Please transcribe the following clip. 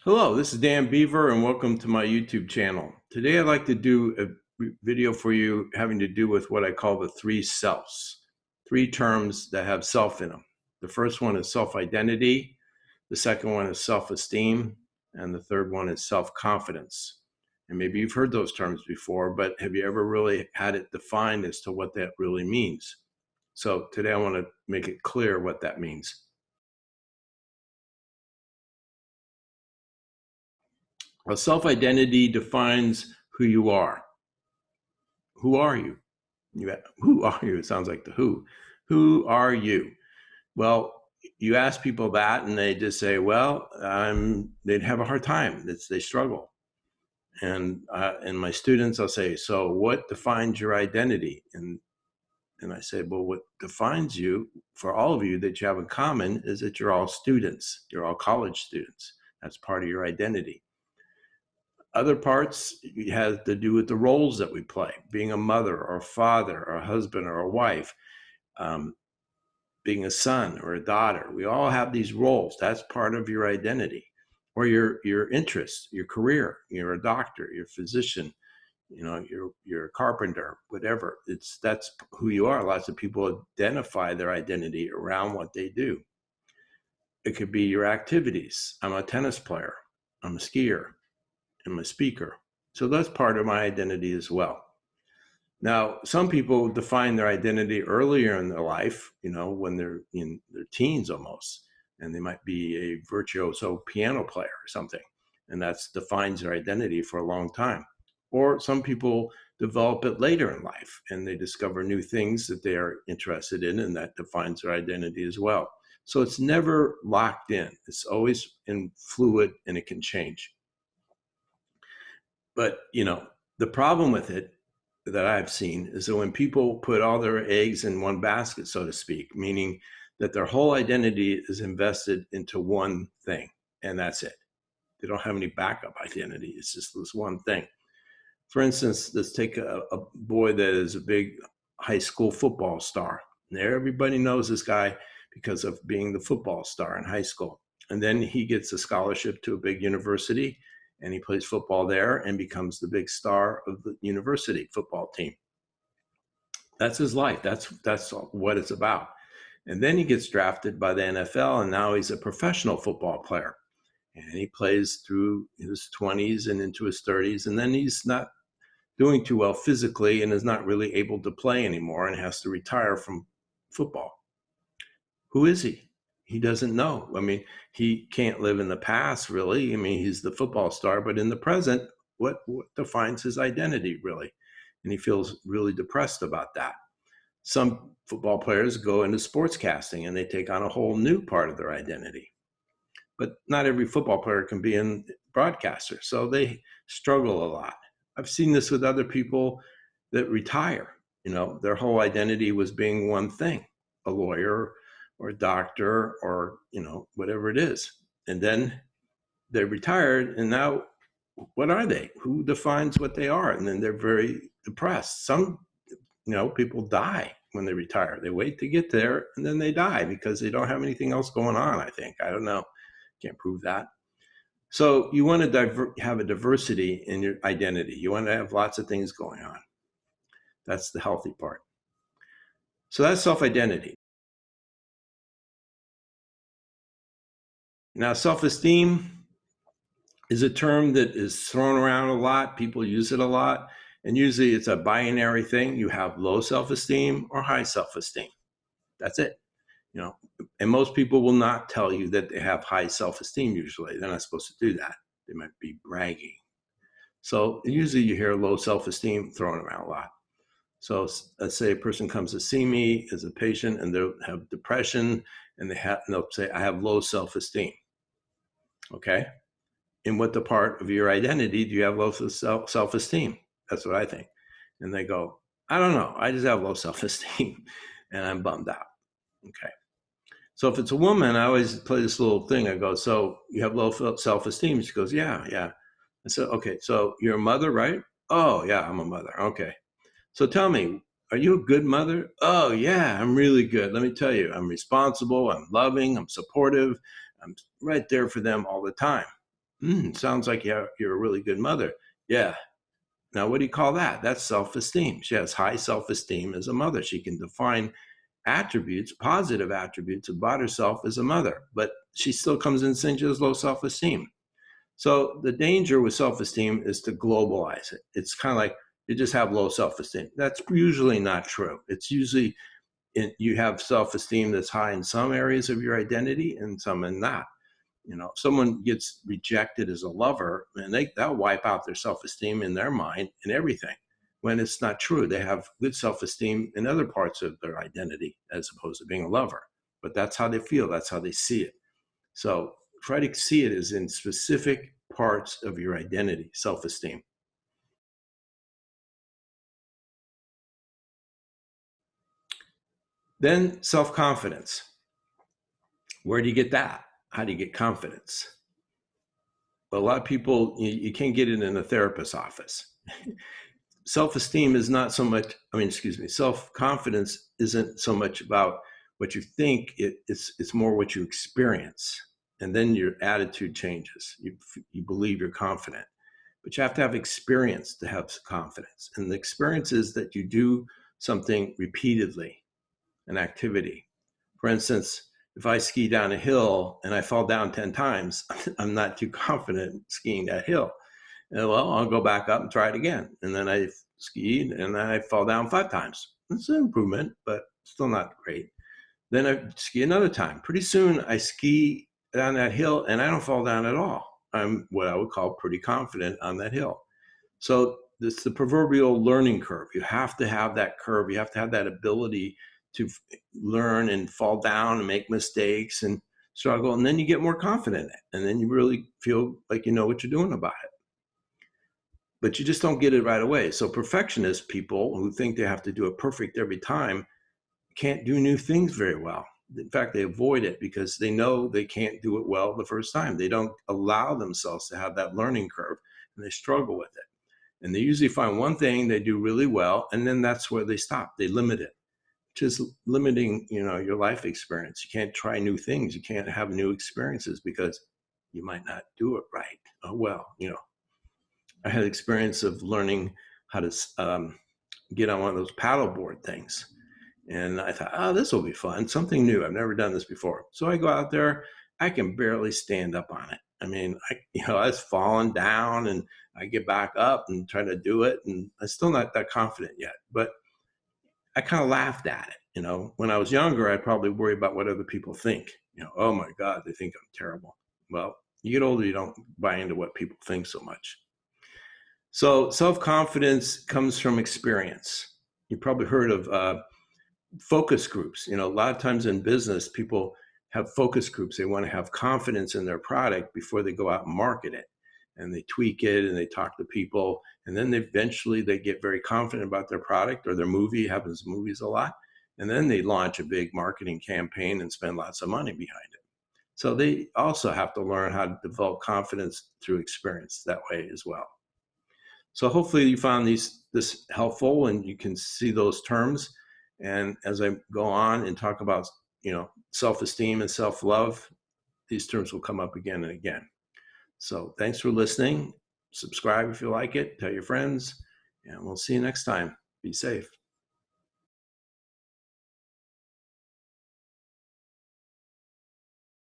Hello, this is Dan Beaver and welcome to my YouTube channel. Today I'd like to do a video for you having to do with what I call the three selves. Three terms that have self in them. The first one is self-identity, the second one is self-esteem, and the third one is self-confidence. And maybe you've heard those terms before, but have you ever really had it defined as to what that really means? So today I want to make it clear what that means. Well, self-identity defines who you are. Who are you? Who are you? It sounds like the who. Who are you? Well, you ask people that and they just say, well, they'd have a hard time. They struggle. And my students, I'll say, so what defines your identity? And I say, well, what defines you for all of you that you have in common is that you're all students. You're all college students. That's part of your identity. Other parts have to do with the roles that we play, being a mother or a father or a husband or a wife, being a son or a daughter. We all have these roles. That's part of your identity. Or your interests, your career. You're a doctor, you're a physician, you're a carpenter, whatever. That's who you are. Lots of people identify their identity around what they do. It could be your activities. I'm a tennis player. I'm a skier. I'm a speaker. So that's part of my identity as well. Now, some people define their identity earlier in their life, when they're in their teens almost, and they might be a virtuoso piano player or something, and that defines their identity for a long time. Or some people develop it later in life, and they discover new things that they are interested in, and that defines their identity as well. So it's never locked in. It's always in fluid, and it can change. But, the problem with it that I've seen is that when people put all their eggs in one basket, so to speak, meaning that their whole identity is invested into one thing, and that's it. They don't have any backup identity. It's just this one thing. For instance, let's take a boy that is a big high school football star. And everybody knows this guy because of being the football star in high school. And then he gets a scholarship to a big university, and he plays football there and becomes the big star of the university football team. That's his life. That's what it's about. And then he gets drafted by the NFL, and now he's a professional football player. And he plays through his 20s and into his 30s, and then he's not doing too well physically and is not really able to play anymore and has to retire from football. Who is he? He doesn't know. I mean, he can't live in the past, really. I mean, he's the football star, but in the present, what defines his identity, really? And he feels really depressed about that. Some football players go into sportscasting and they take on a whole new part of their identity. But not every football player can be a broadcaster, so they struggle a lot. I've seen this with other people that retire. Their whole identity was being one thing, a lawyer or a doctor or, whatever it is. And then they retired, and now what are they? Who defines what they are? And then they're very depressed. Some, people die when they retire. They wait to get there, and then they die because they don't have anything else going on, I think. I don't know. Can't prove that. So you want to have a diversity in your identity. You want to have lots of things going on. That's the healthy part. So that's self-identity. Now, self-esteem is a term that is thrown around a lot. People use it a lot. And usually it's a binary thing. You have low self-esteem or high self-esteem. That's it. And most people will not tell you that they have high self-esteem usually. They're not supposed to do that. They might be bragging. So usually you hear low self-esteem thrown around a lot. So let's say a person comes to see me as a patient and they have depression and they'll say, I have low self-esteem. Okay. In what the part of your identity do you have low self-esteem? That's what I think. And they go, I don't know. I just have low self-esteem and I'm bummed out. Okay. So if it's a woman, I always play this little thing. I go, so you have low self-esteem? She goes, yeah. I said, okay, so you're a mother, right? Oh, yeah, I'm a mother. Okay. So tell me, are you a good mother? Oh, yeah, I'm really good. Let me tell you, I'm responsible, I'm loving, I'm supportive, I'm right there for them all the time. Sounds like you're a really good mother. Yeah. Now, what do you call that? That's self-esteem. She has high self-esteem as a mother. She can define attributes, positive attributes about herself as a mother, but she still comes in saying she has low self-esteem. So the danger with self-esteem is to globalize it. It's kind of like you just have low self-esteem. That's usually not true. It's usually you have self-esteem that's high in some areas of your identity and some in not. If someone gets rejected as a lover, and that'll wipe out their self-esteem in their mind and everything. When it's not true, they have good self-esteem in other parts of their identity as opposed to being a lover. But that's how they feel. That's how they see it. So try to see it as in specific parts of your identity, self-esteem. Then self-confidence. Where do you get that? How do you get confidence? A lot of people, you can't get it in a therapist's office. Self-esteem is not so much, self-confidence isn't so much about what you think, it's more what you experience. And then your attitude changes. You believe you're confident. But you have to have experience to have confidence. And the experience is that you do something repeatedly, an activity. For instance, if I ski down a hill and I fall down 10 times, I'm not too confident skiing that hill. And well, I'll go back up and try it again. And then I skied and then I fall down 5 times. It's an improvement, but still not great. Then I ski another time. Pretty soon I ski down that hill and I don't fall down at all. I'm what I would call pretty confident on that hill. So it's the proverbial learning curve. You have to have that curve. You have to have that ability to learn and fall down and make mistakes and struggle. And then you get more confident in it. And then you really feel like you know what you're doing about it. But you just don't get it right away. So perfectionist people who think they have to do it perfect every time can't do new things very well. In fact, they avoid it because they know they can't do it well the first time. They don't allow themselves to have that learning curve and they struggle with it. And they usually find one thing they do really well, and then that's where they stop. They limit it, which is limiting, your life experience. You can't try new things. You can't have new experiences because you might not do it right. Oh, well, I had experience of learning how to get on one of those paddleboard things. And I thought, oh, this will be fun, something new. I've never done this before. So I go out there, I can barely stand up on it. I mean, I was falling down and I get back up and try to do it. And I'm still not that confident yet, but I kind of laughed at it. When I was younger, I'd probably worry about what other people think. Oh my God, they think I'm terrible. Well, you get older, you don't buy into what people think so much. So self-confidence comes from experience. You probably heard of focus groups. A lot of times in business, people have focus groups. They want to have confidence in their product before they go out and market it. And they tweak it and they talk to people. And then eventually they get very confident about their product or their movie. It happens in movies a lot. And then they launch a big marketing campaign and spend lots of money behind it. So they also have to learn how to develop confidence through experience that way as well. So hopefully you found this helpful and you can see those terms. And as I go on and talk about, self-esteem and self-love, these terms will come up again and again. So thanks for listening. Subscribe if you like it. Tell your friends. And we'll see you next time. Be safe.